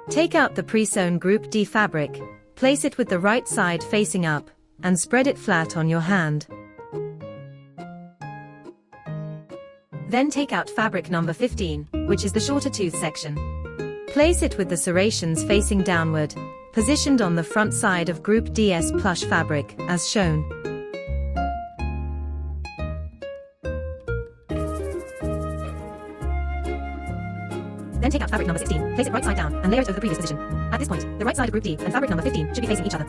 Take out the pre-sewn Group D fabric, place it with the right side facing up, and spread it flat on your hand. Then take out fabric number 15, which is the shorter tooth section. Place it with the serrations facing downward, positioned on the front side of Group DS plush fabric, as shown. Then take out fabric number 16, place it right side down, and layer it over the previous position. At this point, the right side of Group D and fabric number 15 should be facing each other.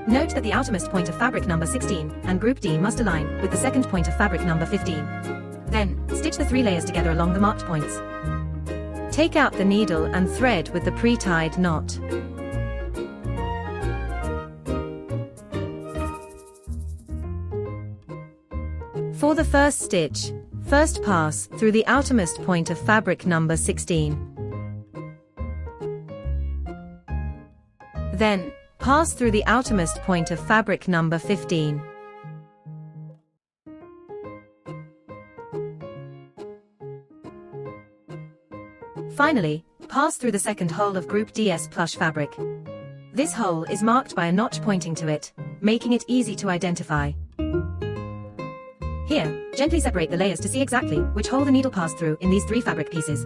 Note that the outermost point of fabric number 16 and Group D must align with the second point of fabric number 15. Then, stitch the 3 layers together along the marked points. Take out the needle and thread with the pre-tied knot. For the first stitch, first pass through the outermost point of fabric number 16. Then, pass through the outermost point of fabric number 15. Finally, pass through the second hole of Group DS plush fabric. This hole is marked by a notch pointing to it, making it easy to identify. Here, gently separate the layers to see exactly which hole the needle passed through in these 3 fabric pieces.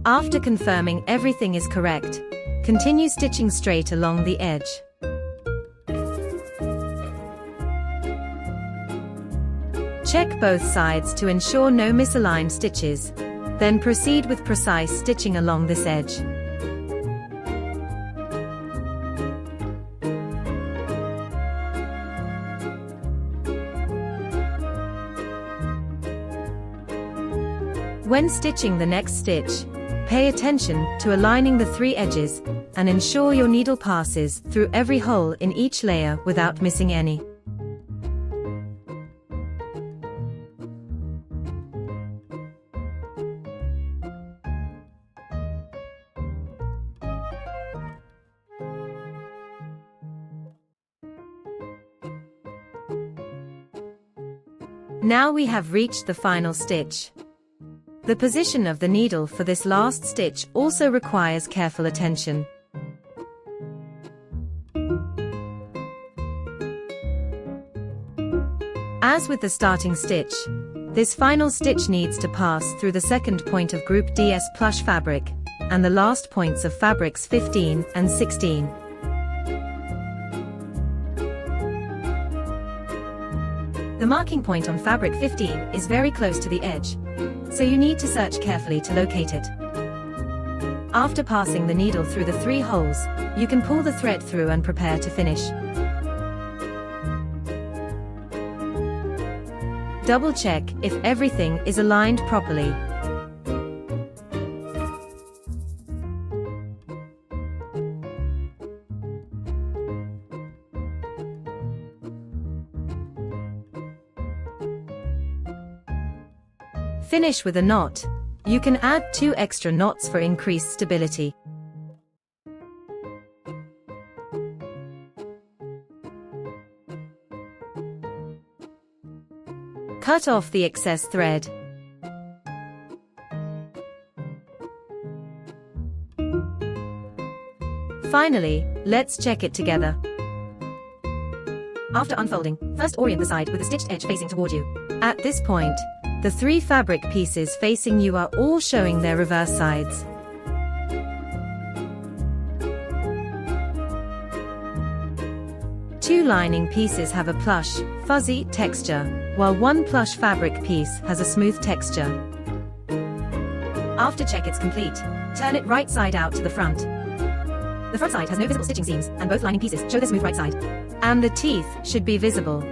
After confirming everything is correct, continue stitching straight along the edge. Check both sides to ensure no misaligned stitches. Then proceed with precise stitching along this edge. When stitching the next stitch, pay attention to aligning the 3 edges and ensure your needle passes through every hole in each layer without missing any. Now we have reached the final stitch. The position of the needle for this last stitch also requires careful attention. As with the starting stitch, this final stitch needs to pass through the second point of Group DS plush fabric and the last points of fabrics 15 and 16. The marking point on fabric 15 is very close to the edge, so you need to search carefully to locate it. After passing the needle through the 3 holes, you can pull the thread through and prepare to finish. Double check if everything is aligned properly. Finish with a knot. You can add 2 extra knots for increased stability. Cut off the excess thread. Finally, let's check it together. After unfolding, first orient the side with the stitched edge facing toward you. At this point, the 3 fabric pieces facing you are all showing their reverse sides. Two lining pieces have a plush, fuzzy texture, while one plush fabric piece has a smooth texture. After check it's complete, turn it right side out to the front. The front side has no visible stitching seams, and both lining pieces show their smooth right side. And the teeth should be visible.